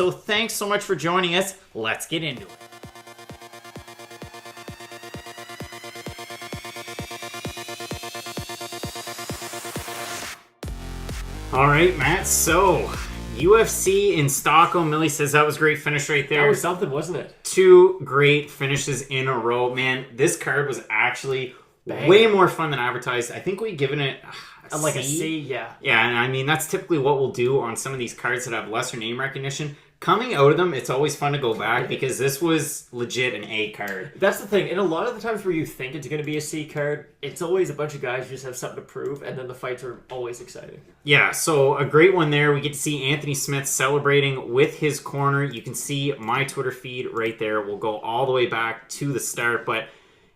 So thanks so much for joining us. Let's get into it. All right, Matt. So UFC in Stockholm. Millie says that was a great finish right there. That was something, wasn't it? 2 great finishes in a row. Man, this card was actually way more fun than advertised. I think we've given it a C, yeah. Yeah, and I mean, that's typically what we'll do on some of these cards that have lesser name recognition. Coming out of them, it's always fun to go back because this was legit an A card. That's the thing. And a lot of the times where you think it's going to be a C card, it's always a bunch of guys who just have something to prove, and then the fights are always exciting. Yeah, so a great one there. We get to see Anthony Smith celebrating with his corner. You can see my Twitter feed right there. We'll go all the way back to the start, but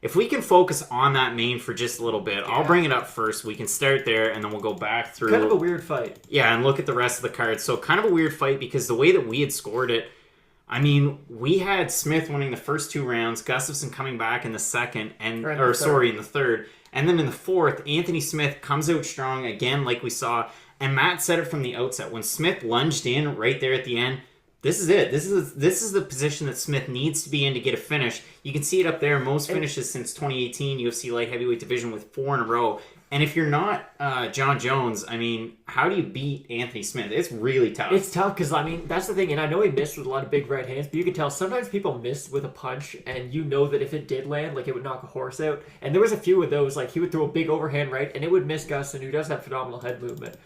if we can focus on that main for just a little bit, I'll bring it up first. We can start there, and then we'll go back through. Kind of a weird fight. Yeah, and look at the rest of the cards. So kind of a weird fight because the way that we had scored it, I mean, we had Smith winning the first 2 rounds, Gustafsson coming back in the second, in the third. And then in the fourth, Anthony Smith comes out strong again like we saw. And Matt said it from the outset. When Smith lunged in right there at the end, this is it. This is the position that Smith needs to be in to get a finish. You can see it up there. Most finishes since 2018 UFC light heavyweight division with 4 in a row. And if you're not John Jones, I mean, how do you beat Anthony Smith? It's really tough. It's tough because, I mean, that's the thing. And I know he missed with a lot of big right hands, but you can tell sometimes people miss with a punch, and you know that if it did land, like, it would knock a horse out. And there was a few of those. Like, he would throw a big overhand right, and it would miss Gustin, who does have phenomenal head movement,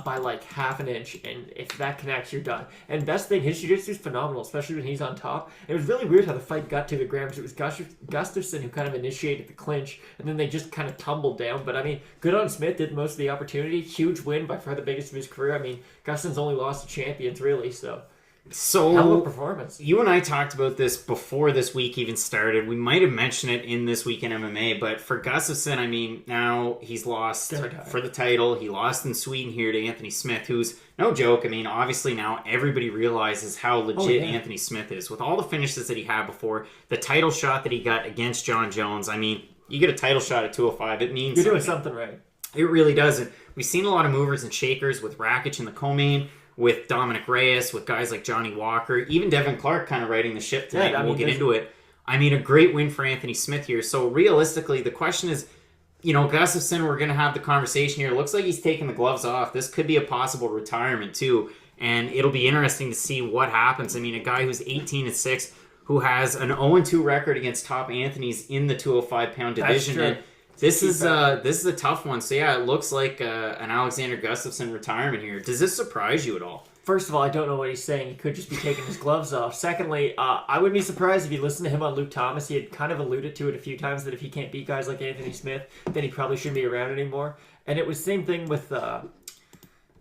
by like half an inch. And if that connects, you're done. And best thing, his jiu-jitsu is phenomenal, especially when he's on top. And it was really weird how the fight got to the ground because it was Gustafsson who kind of initiated the clinch, and then they just kind of tumbled down. But I mean, good on Smith, did most of the opportunity. Huge win, by far the biggest of his career. I mean, Gustin's only lost to champions, really, so hell of a performance. You and I talked about this before this week even started. We might have mentioned it in This Week in MMA, but for Gustafsson, I mean, now he's lost for the title. He lost in Sweden here to Anthony Smith, who's no joke. I mean, obviously now everybody realizes how legit Anthony Smith is. With all the finishes that he had before, the title shot that he got against John Jones, I mean, you get a title shot at 205, it means you're doing something right. It really does. And we've seen a lot of movers and shakers with Rakic in the co-main, with Dominic Reyes, with guys like Johnny Walker, even Devin Clark kind of riding the ship tonight, and we'll get into it. I mean, a great win for Anthony Smith here. So realistically, the question is, you know, Gustafsson, we're going to have the conversation here. It looks like he's taking the gloves off. This could be a possible retirement too, and it'll be interesting to see what happens. I mean, a guy who's 18-6, who has an 0-2 record against top Anthonys in the 205-pound division. And this is a tough one. So yeah, it looks like an Alexander Gustafsson retirement here. Does this surprise you at all? First of all, I don't know what he's saying. He could just be taking his gloves off. Secondly, I wouldn't be surprised if you listened to him on Luke Thomas. He had kind of alluded to it a few times that if he can't beat guys like Anthony Smith, then he probably shouldn't be around anymore. And it was the same thing with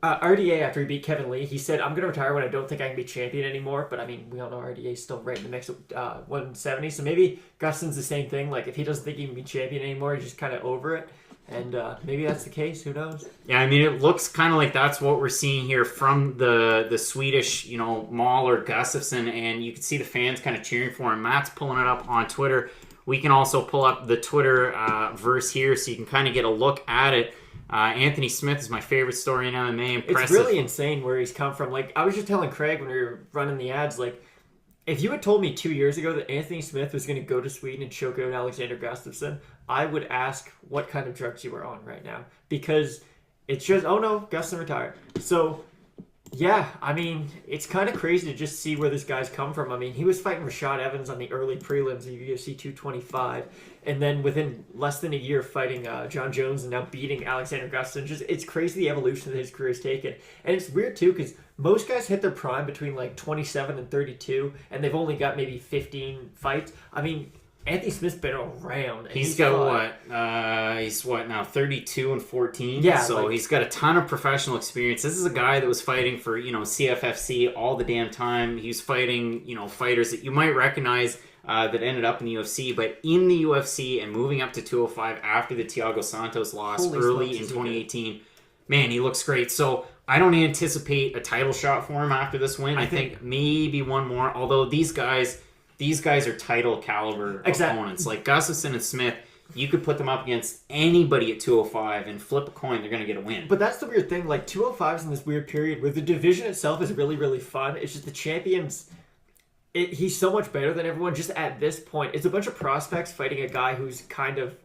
RDA after he beat Kevin Lee. He said, I'm going to retire when I don't think I can be champion anymore. But I mean, we all know RDA's still right in the mix with 170. So maybe Gustin's the same thing. Like, if he doesn't think he can be champion anymore, he's just kind of over it. And maybe that's the case. Who knows? Yeah, I mean, it looks kind of like that's what we're seeing here from the Swedish, you know, Mauler Gustafsson. And you can see the fans kind of cheering for him. Matt's pulling it up on Twitter. We can also pull up the Twitter verse here so you can kind of get a look at it. Anthony Smith is my favorite story in MMA. Impressive. It's really insane where he's come from. Like, I was just telling Craig when we were running the ads, like, if you had told me 2 years ago that Anthony Smith was going to go to Sweden and choke out Alexander Gustafsson, I would ask what kind of drugs you were on right now. Because it's just, oh no, Gustafsson retired. So, yeah, I mean, it's kind of crazy to just see where this guy's come from. I mean, he was fighting Rashad Evans on the early prelims of UFC 225, and then within less than a year fighting John Jones and now beating Alexander Gustafsson. Just, it's crazy the evolution that his career has taken. And it's weird, too, because most guys hit their prime between, like, 27 and 32, and they've only got maybe 15 fights. I mean, Anthony Smith's been around. He's got he's now 32 and 14. Yeah, so he's got a ton of professional experience. This is a guy that was fighting for, you know, CFFC all the damn time. He was fighting, you know, fighters that you might recognize that ended up in the UFC, but in the UFC and moving up to 205 after the Thiago Santos loss early in 2018. Man, he looks great. So I don't anticipate a title shot for him after this win. I think maybe one more. Although these guys are title caliber opponents. Like Gustafsson and Smith, you could put them up against anybody at 205 and flip a coin, they're going to get a win. But that's the weird thing. Like, 205's in this weird period where the division itself is really, really fun. It's just the champions... he's so much better than everyone just at this point. It's a bunch of prospects fighting a guy who's kind of,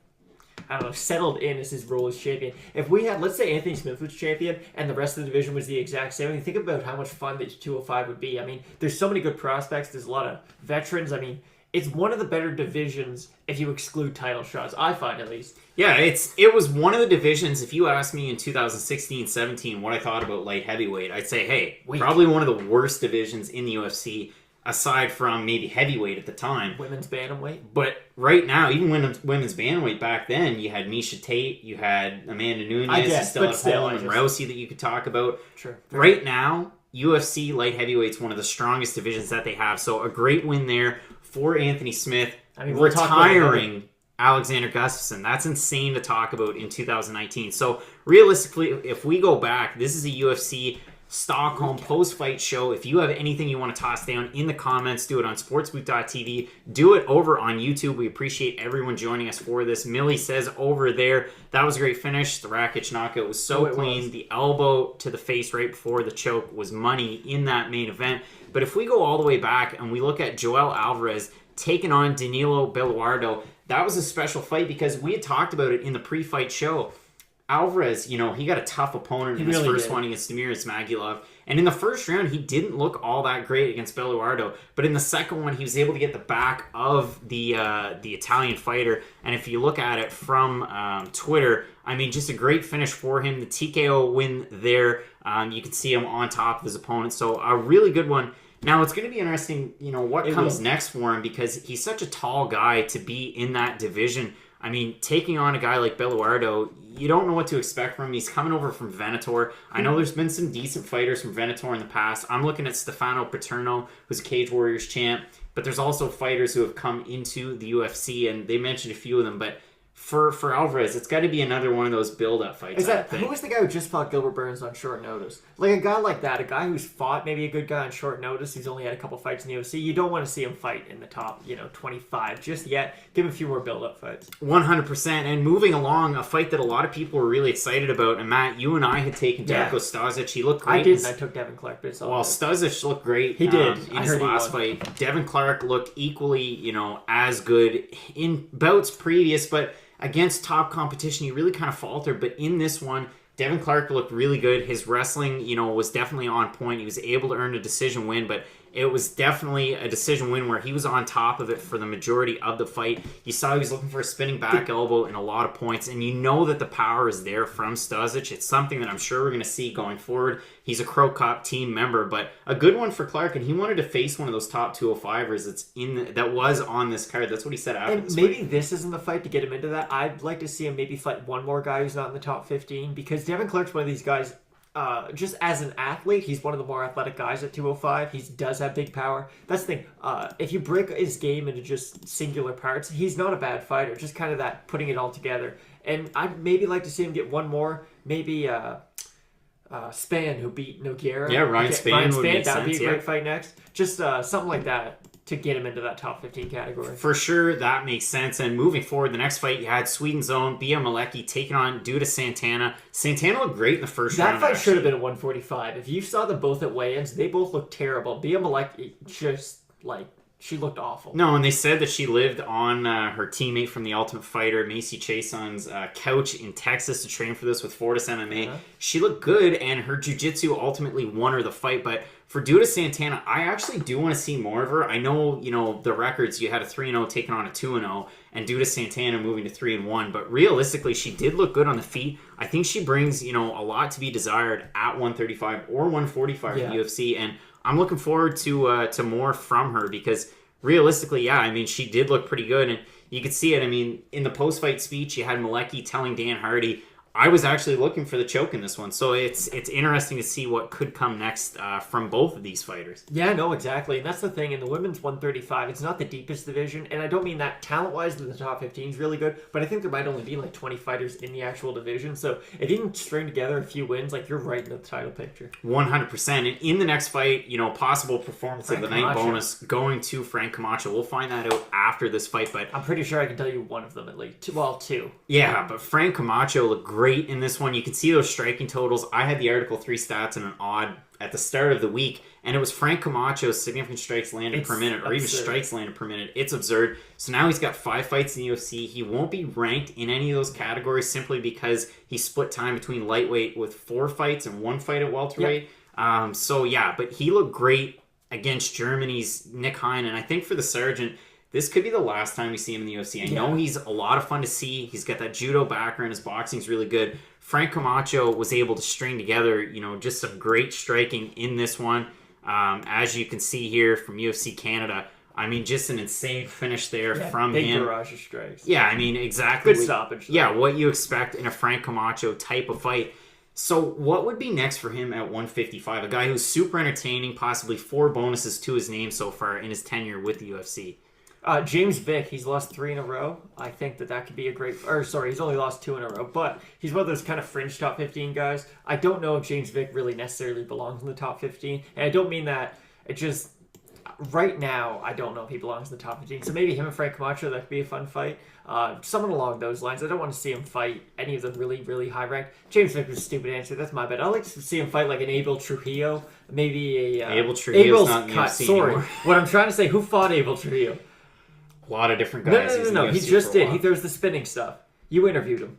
I don't know, settled in as his role as champion. If we had, let's say Anthony Smith was champion and the rest of the division was the exact same, I mean, think about how much fun that 205 would be. I mean, there's so many good prospects. There's a lot of veterans. I mean, it's one of the better divisions if you exclude title shots, I find at least. Yeah, it was one of the divisions. If you asked me in 2016-17 what I thought about light heavyweight, I'd say, hey, probably one of the worst divisions in the UFC. Aside from maybe heavyweight at the time. Women's bantamweight. But right now, even women's bantamweight back then, you had Miesha Tate, you had Amanda Nunes, still at home, and Rousey that you could talk about. Sure. Right now, UFC light heavyweight's one of the strongest divisions that they have. So a great win there for Anthony Smith. I mean, retiring Alexander Gustafsson. That's insane to talk about in 2019. So realistically, if we go back, this is a UFC Stockholm post-fight show. If you have anything you want to toss down in the comments, do it on sportsbook.tv. Do it over on YouTube. We appreciate everyone joining us for this. Millie says over there, that was a great finish. The Rakic knockout was so clean. The elbow to the face right before the choke was money in that main event. But if we go all the way back and we look at Joel Alvarez taking on Danilo Belluardo, that was a special fight because we had talked about it in the pre-fight show. Alvarez, he got a tough opponent in his first one against Damir Ismagulov. And in the first round, he didn't look all that great against Belluardo. But in the second one, he was able to get the back of the Italian fighter. And if you look at it from Twitter, I mean, just a great finish for him. The TKO win there. You can see him on top of his opponent. So a really good one. Now, it's going to be interesting, what comes next for him because he's such a tall guy to be in that division. I mean, taking on a guy like Belluardo, you don't know what to expect from him. He's coming over from Venator. I know there's been some decent fighters from Venator in the past. I'm looking at Stefano Paterno, who's a Cage Warriors champ. But there's also fighters who have come into the UFC, and they mentioned a few of them. But for Alvarez, it's got to be another one of those build-up fights. Who was the guy who just fought Gilbert Burns on short notice? Like a guy like that, a guy who's fought maybe a good guy on short notice. He's only had a couple fights in the UFC. You don't want to see him fight in the top, 25 just yet. Give him a few more build-up fights. 100%. And moving along, a fight that a lot of people were really excited about. And Matt, you and I had taken Darko Stosic. He looked great. I didn't. I took Devin Clark. But Stosic looked great. He did. In his last fight. Devin Clark looked equally, as good in bouts previous, but against top competition, he really kind of faltered. But in this one, Devin Clark looked really good. His wrestling, was definitely on point. He was able to earn a decision win, but it was definitely a decision win where he was on top of it for the majority of the fight. You saw he was looking for a spinning back elbow and a lot of points, and you know that the power is there from Stosic. It's something that I'm sure we're going to see going forward. He's a Crow Cop team member, but a good one for Clark, and he wanted to face one of those top 205ers that was on this card. That's what he said after this maybe fight. This isn't the fight to get him into that. I'd like to see him maybe fight one more guy who's not in the top 15, because Devin Clark's one of these guys. Just as an athlete, he's one of the more athletic guys at 205. He does have big power. That's the thing. If you break his game into just singular parts, he's not a bad fighter. Just kind of that putting it all together. And I'd maybe like to see him get one more. Maybe Spann, who beat Nogueira. Yeah, Ryan Spann would make sense. That would be a great fight next. Just something like that to get him into that top 15 category. For sure, that makes sense. And moving forward, the next fight, you had Sweden's own Bia Malecki taking on Duda Santana. Santana looked great in the first round. That fight should have been at 145. If you saw them both at weigh-ins, they both looked terrible. Bia Malecki just, she looked awful. No, and they said that she lived on her teammate from The Ultimate Fighter, Macy Chason's couch in Texas to train for this with Fortis MMA. Uh-huh. She looked good, and her jiu-jitsu ultimately won her the fight. But for Duda Santana, I actually do want to see more of her. I know, the records, you had a 3-0 taking on a 2-0, and Duda Santana moving to 3-1. But realistically, she did look good on the feet. I think she brings, a lot to be desired at 135 or 145 in the UFC, and I'm looking forward to more from her because realistically, she did look pretty good, and you could see it. In the post-fight speech, you had Malecki telling Dan Hardy, I was actually looking for the choke in this one, so it's interesting to see what could come next from both of these fighters. Yeah, no, exactly. And that's the thing. In the women's 135, it's not the deepest division, and I don't mean that talent-wise the top 15 is really good, but I think there might only be like 20 fighters in the actual division, so if you can string together a few wins, like you're right in the title picture. 100%. And in the next fight, possible performance of the night bonus going to Frank Camacho. We'll find that out after this fight, but I'm pretty sure I can tell you one of them at least. Well, two. Yeah, but Frank Camacho looked great in this one. You can see those striking totals. I had the Article 3 stats and an odd at the start of the week, and it was Frank Camacho's significant strikes landed per minute, or even strikes landed per minute. It's absurd. So now he's got 5 fights in the UFC. He won't be ranked in any of those categories simply because he split time between lightweight with 4 fights and 1 fight at welterweight. Yep. But he looked great against Germany's Nick Hein, and I think for the Sergeant, this could be the last time we see him in the UFC. I know he's a lot of fun to see. He's got that judo background. His boxing's really good. Frank Camacho was able to string together, just some great striking in this one. As you can see here from UFC Canada, I mean, just an insane finish there from big him. Big barrage of strikes. Yeah, I mean, exactly. Good stoppage. Yeah, what you expect in a Frank Camacho type of fight. So what would be next for him at 155? A guy who's super entertaining, possibly 4 bonuses to his name so far in his tenure with the UFC. James Vick, he's lost 3 in a row. I think that could be a great... he's only lost 2 in a row. But he's one of those kind of fringe top 15 guys. I don't know if James Vick really necessarily belongs in the top 15. And I don't mean that. It just... Right now, I don't know if he belongs in the top 15. So maybe him and Frank Camacho, that could be a fun fight. Someone along those lines. I don't want to see him fight any of them really, really high-ranked. James Vick was a stupid answer. That's my bad. I'd like to see him fight like an Abel Trujillo. Maybe a... Abel Trujillo's not in the UFC anymore. What I'm trying to say, who fought Abel Trujillo? A lot of different guys. No. He just did. He throws the spinning stuff. You interviewed him.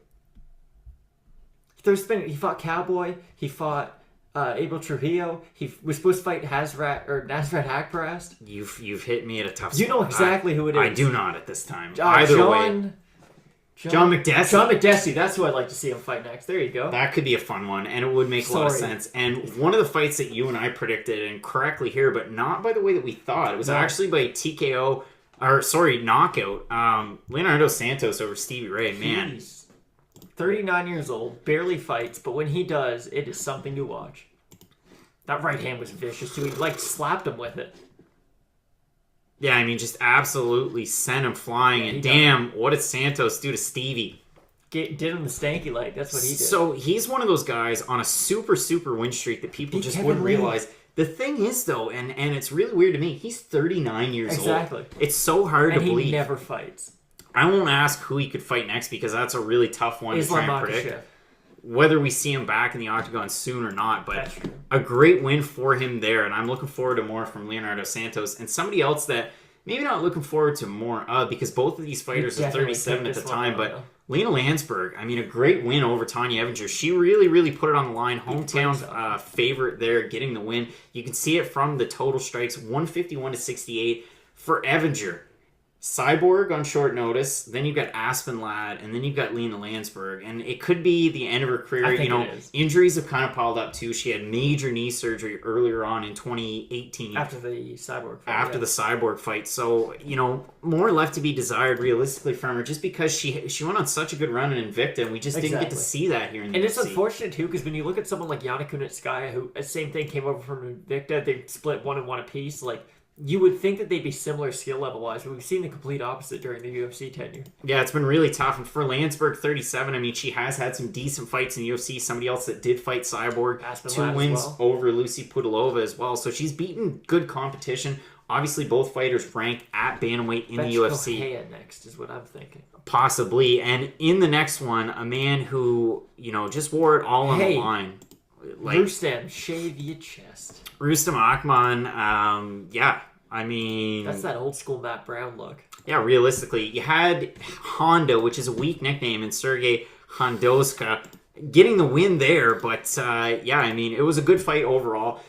He throws spinning. He fought Cowboy. He fought Abel Trujillo. He was supposed to fight Nasrat Haqparast. You've hit me at a tough spot. You know exactly who it is. I do not at this time. John McDessie. John McDessie. That's who I'd like to see him fight next. There you go. That could be a fun one, and it would make a lot of sense. And one of the fights that you and I predicted, and correctly here, but not by the way that we thought. It was actually by TKO. Knockout. Leonardo Santos over Stevie Ray. Man. He's 39 years old, barely fights, but when he does, it is something to watch. That right hand was vicious, too. He, slapped him with it. Yeah, I mean, just absolutely sent him flying. And damn, what did Santos do to Stevie? Did him the stanky leg. That's what he did. So he's one of those guys on a super, super win streak that people just wouldn't realize. The thing is, though, and it's really weird to me, he's 39 years old. Exactly. It's so hard to believe. And he never fights. I won't ask who he could fight next because that's a really tough one to try and predict. Whether we see him back in the octagon soon or not, but a great win for him there, and I'm looking forward to more from Leonardo Santos. And somebody else that maybe not looking forward to more of, because both of these fighters are 37 at the time, but Lena Landsberg, I mean, a great win over Tanya Evinger. She really, really put it on the line. Hometown favorite there, getting the win. You can see it from the total strikes, 151 to 68 for Evinger. Cyborg on short notice, then you've got Aspen Ladd, and then you've got Lena Landsberg. And it could be the end of her career. Injuries have kind of piled up too. She had major knee surgery earlier on in 2018. After the Cyborg fight. So, more left to be desired realistically from her just because she went on such a good run in Invicta, and we just didn't get to see that here in the UFC. And it's unfortunate too, because when you look at someone like Yana Kunitskaya, who, same thing, came over from Invicta, they split 1-1 apiece, you would think that they'd be similar skill level-wise, but we've seen the complete opposite during the UFC tenure. Yeah, it's been really tough. And for Landsberg, 37, I mean, she has had some decent fights in the UFC. Somebody else that did fight Cyborg. 2 wins over Lucy Pudilova as well. So she's beaten good competition. Obviously, both fighters ranked at bantamweight in the UFC. Correa next is what I'm thinking. Possibly. And in the next one, a man who, just wore it all on the line. Rustam, shave your chest. Rustam Akman, I mean... That's that old school Matt Brown look. Yeah, realistically. You had Honda, which is a weak nickname, and Sergey Hondoska getting the win there, but I mean, it was a good fight overall.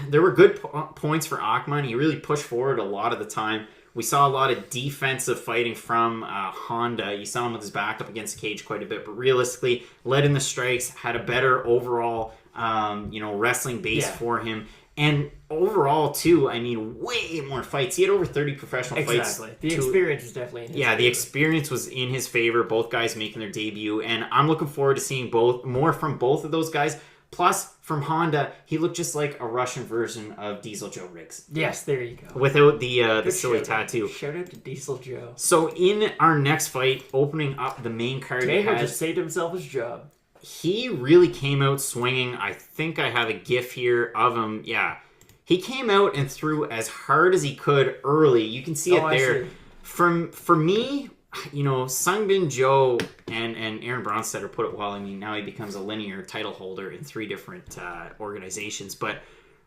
There were good points for Akman. He really pushed forward a lot of the time. We saw a lot of defensive fighting from Honda. You saw him with his back up against the cage quite a bit, but realistically, led in the strikes, had a better overall, wrestling base for him. And overall, too, I mean, way more fights. He had over 30 professional fights. Exactly. The experience is definitely in his favor. The experience was in his favor. Both guys making their debut. And I'm looking forward to seeing more from both of those guys. Plus, from Honda, he looked just like a Russian version of Diesel Joe Riggs. Yes, there you go. Without the silly tattoo. Shout out to Diesel Joe. So in our next fight, opening up the main card, Tamer just saved himself his job. He really came out swinging. I think I have a gif here of him. Yeah. He came out and threw as hard as he could early. You can see it there. For me, Sungbin Joe and Aaron Bronstetter put it well. I mean, now he becomes a linear title holder in 3 different organizations. But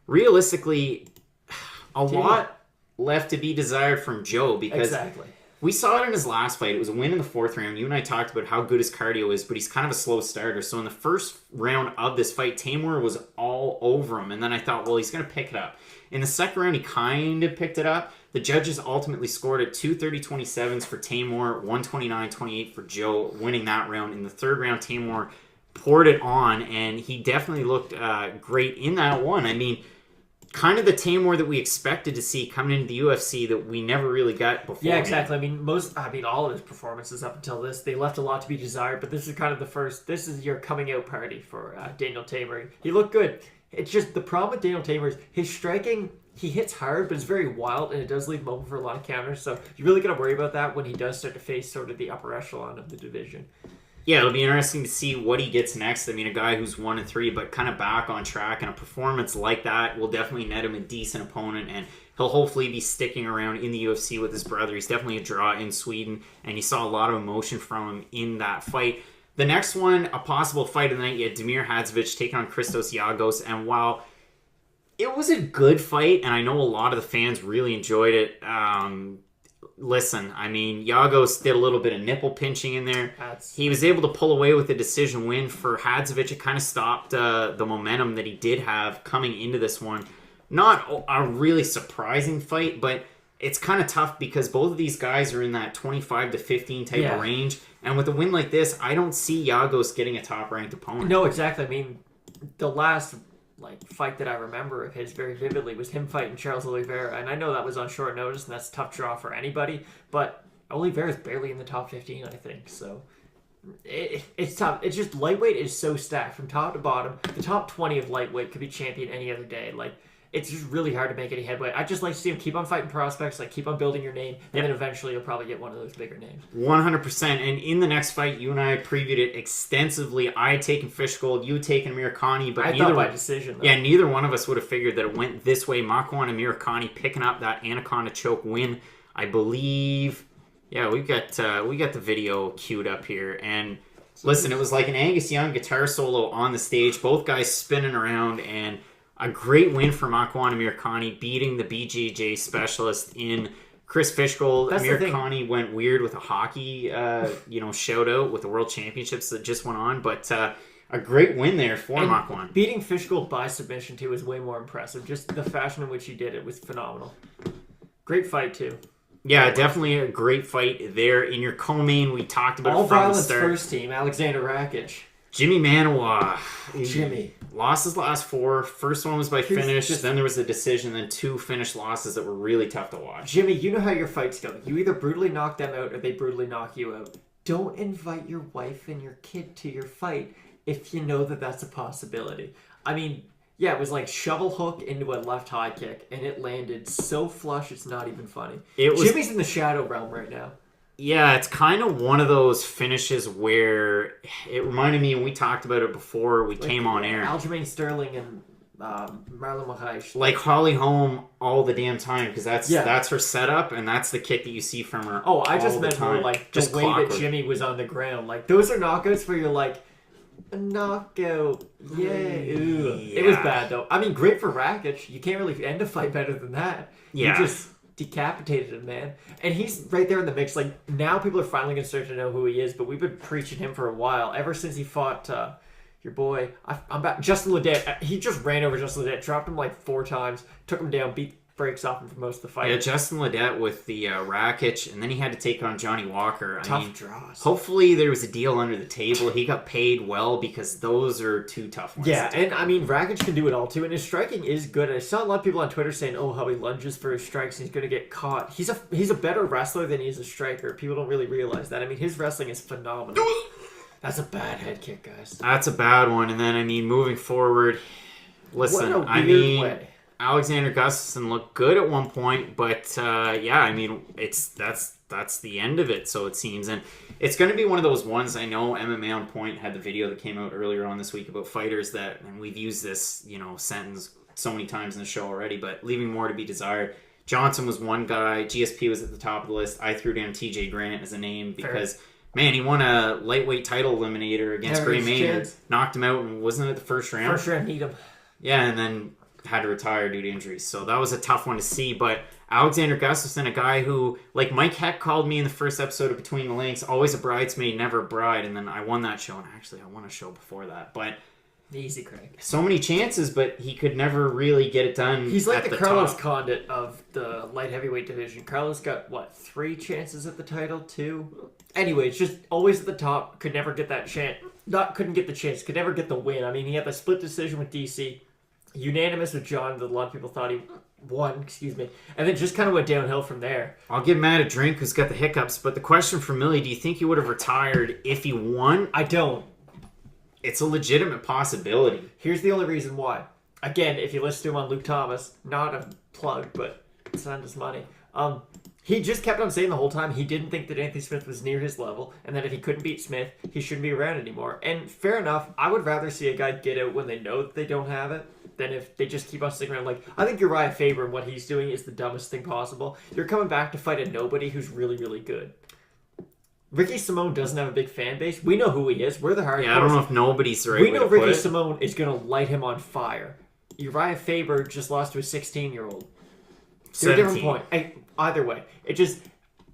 realistically, a lot left to be desired from Joe because we saw it in his last fight. It was a win in the 4th round. You and I talked about how good his cardio is, but he's kind of a slow starter. So in the first round of this fight, Tamer was all over him. And then I thought, well, he's going to pick it up. In the second round, he kind of picked it up. The judges ultimately scored it 230-27s for Tamer, 129-28 for Joe, winning that round. In the third round, Tamer poured it on, and he definitely looked great in that one. I mean, kind of the Tamer that we expected to see coming into the UFC that we never really got before. Yeah, exactly. I mean, all of his performances up until this, they left a lot to be desired, but this is kind of this is your coming out party for Daniel Tamer. He looked good. It's just the problem with Daniel Tamer is his striking, he hits hard, but it's very wild, and it does leave him open for a lot of counters, so you really got to worry about that when he does start to face sort of the upper echelon of the division. Yeah, it'll be interesting to see what he gets next. I mean, a guy who's 1-3, but kind of back on track, and a performance like that will definitely net him a decent opponent, and he'll hopefully be sticking around in the UFC with his brother. He's definitely a draw in Sweden, and you saw a lot of emotion from him in that fight. The next one, a possible fight of the night, you had Damir Hadzovic taking on Christos Giagos, and while it was a good fight, and I know a lot of the fans really enjoyed it, listen, I mean, Giagos did a little bit of nipple pinching in there. He was able to pull away with a decision win. For Hadzovic, it kind of stopped the momentum that he did have coming into this one. Not a really surprising fight, but it's kind of tough because both of these guys are in that 25-15 type of range. And with a win like this, I don't see Giagos getting a top-ranked opponent. No, exactly. I mean, the last fight that I remember of his very vividly was him fighting Charles Oliveira, and I know that was on short notice, and that's a tough draw for anybody, but Oliveira's barely in the top 15, I think, so it's tough. It's just lightweight is so stacked from top to bottom. The top 20 of lightweight could be champion any other day. It's just really hard to make any headway. I just like to see him keep on fighting prospects, keep on building your name, and then eventually you'll probably get one of those bigger names. 100%. And in the next fight, you and I previewed it extensively. I had taken Fishgold, you had taken Amirkhani, but I thought by decision. Though. Yeah, neither one of us would have figured that it went this way. Makwan Amirkhani picking up that Anaconda choke win, I believe. Yeah, we got the video queued up here, and listen, it was like an Angus Young guitar solo on the stage. Both guys spinning around, and a great win for Makwan Amirkhani, beating the BJJ specialist in Chris Fishgold. Amirkhani went weird with a hockey, shout out with the World Championships that just went on, but a great win there for Makwan. Beating Fishgold by submission too was way more impressive. Just the fashion in which he did it was phenomenal. Great fight too. Yeah, definitely a great fight there. In your co-main, we talked about All it from the Violence start. first team, Alexander Rakic. Jimmy Manawa. Jimmy. Lost his last 4. First one was by finish. Then there was a decision. Then 2 finished losses that were really tough to watch. Jimmy, you know how your fights go. You either brutally knock them out or they brutally knock you out. Don't invite your wife and your kid to your fight if you know that that's a possibility. I mean, yeah, it was like shovel hook into a left high kick, and it landed so flush it's not even funny. Jimmy's in the shadow realm right now. Yeah, it's kind of one of those finishes where it reminded me, and we talked about it before we came on air. Aljamain Sterling and Marlon Moraes. Like Holly Holm all the damn time, because that's her setup, and that's the kick that you see from her. Oh, I just meant more like just the way that Jimmy was on the ground. Like, those are knockouts where you're like, a knockout. Yeah. It was bad, though. I mean, great for Rakic. You can't really end a fight better than that. Yeah. You just decapitated him, man. And he's right there in the mix. Like, now people are finally going to start to know who he is, but we've been preaching him for a while. Ever since he fought your boy, I'm back, Justin Ledet. He just ran over Justin Ledet, dropped him like 4 times, took him down, beat breaks off him for most of the fight. Yeah, Justin Ledet with the Rakic, and then he had to take on Johnny Walker. Tough draws. Hopefully there was a deal under the table. He got paid well because those are two tough ones. Yeah, and I mean, Rakic can do it all too, and his striking is good. I saw a lot of people on Twitter saying, "Oh, how he lunges for his strikes, and he's going to get caught." He's a better wrestler than he's a striker. People don't really realize that. I mean, his wrestling is phenomenal. That's a bad head kick, guys. That's a bad one. And then, I mean, moving forward, listen, way. Alexander Gustafsson looked good at one point, but yeah, I mean, that's the end of it, so it seems. And it's going to be one of those ones. I know MMA On Point had the video that came out earlier on this week about fighters that, and we've used this, sentence so many times in the show already, but leaving more to be desired. Johnson was one guy. GSP was at the top of the list. I threw down TJ Grant as a name because, man, he won a lightweight title eliminator against Gray Maynard. Knocked him out, and wasn't it the first round? First round, beat him. Yeah, and then had to retire due to injuries. So that was a tough one to see. But Alexander Gustafsson, a guy who, like Mike Heck called me in the first episode of Between the Links, always a bridesmaid, never a bride. And then I won that show. And actually, I won a show before that. But easy, Craig. So many chances, but he could never really get it done. He's like at the the Carlos top. Condit of the light heavyweight division. Carlos got, 3 chances at the title? 2? Anyway, it's just always at the top. Could never get that chance. Couldn't get the chance. Could never get the win. I mean, he had the split decision with DC. Unanimous with John, that a lot of people thought he won, and then just kind of went downhill from there. I'll give Matt a drink who's got the hiccups, but the question for Millie, do you think he would have retired if he won? I don't. It's a legitimate possibility. Here's the only reason why. Again, if you listen to him on Luke Thomas, not a plug, but send us money. He just kept on saying the whole time he didn't think that Anthony Smith was near his level, and that if he couldn't beat Smith, he shouldn't be around anymore. And fair enough, I would rather see a guy get out when they know that they don't have it than if they just keep on sticking around. Like, I think Uriah Faber and what he's doing is the dumbest thing possible. You're coming back to fight a nobody who's really, really good. Ricky Simone doesn't have a big fan base. We know who he is. We're the hardcore. Yeah, I don't know if nobody's the right We way know to put Ricky it. Simone is going to light him on fire. Uriah Faber just lost to a 16-year-old. They're a different point. Either way, it just...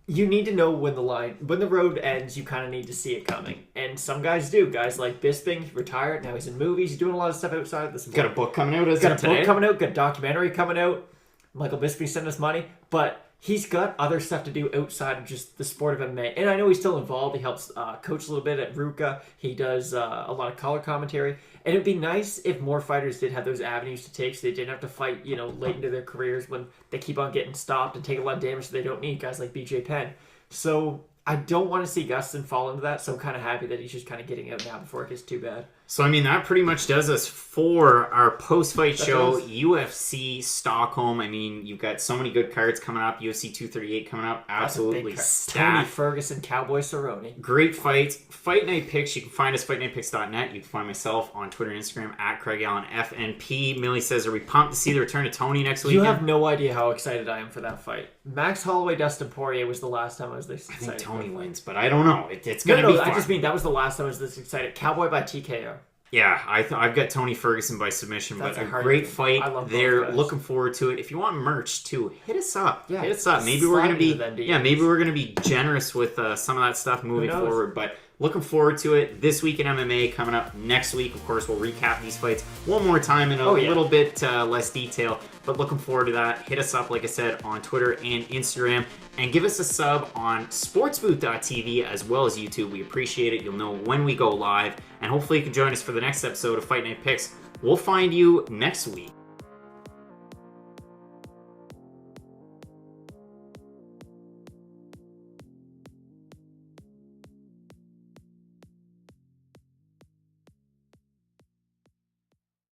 You need to know when the road ends, you kind of need to see it coming. And some guys do. Guys like Bisping, retired, now he's in movies, he's doing a lot of stuff outside of the sport. Got a book coming out, got a documentary coming out. Michael Bisping sent us money, but he's got other stuff to do outside of just the sport of MMA. And I know he's still involved. He helps coach a little bit at Ruka. He does a lot of color commentary. And it'd be nice if more fighters did have those avenues to take so they didn't have to fight, late into their careers when they keep on getting stopped and take a lot of damage that they don't need, guys like BJ Penn. So I don't want to see Gustin fall into that, so I'm kind of happy that he's just kind of getting out now before it gets too bad. So, I mean, that pretty much does us for our post-fight show, UFC Stockholm. I mean, you've got so many good cards coming up. UFC 238 coming up. Absolutely stacked. Tony Ferguson, Cowboy Cerrone. Great fights. Fight Night Picks. You can find us fightnightpicks.net. You can find myself on Twitter and Instagram at Craig Allen FNP. Millie says, are we pumped to see the return of Tony next week? You have no idea how excited I am for that fight. Max Holloway, Dustin Poirier was the last time I was this excited. I think Tony wins, but I don't know. It's going to be fun. I just mean that was the last time I was this excited. Cowboy by TKO. Yeah, I've got Tony Ferguson by submission, That's but a great fight. I love They're looking forward to it. If you want merch too, hit us up. Yeah, hit us up. Maybe we're gonna be generous with some of that stuff moving forward. But looking forward to it. This week in MMA coming up next week. Of course, we'll recap these fights one more time in a little bit less detail. But looking forward to that. Hit us up, like I said, on Twitter and Instagram. And give us a sub on sportsbooth.tv as well as YouTube. We appreciate it. You'll know when we go live. And hopefully you can join us for the next episode of Fight Night Picks. We'll find you next week.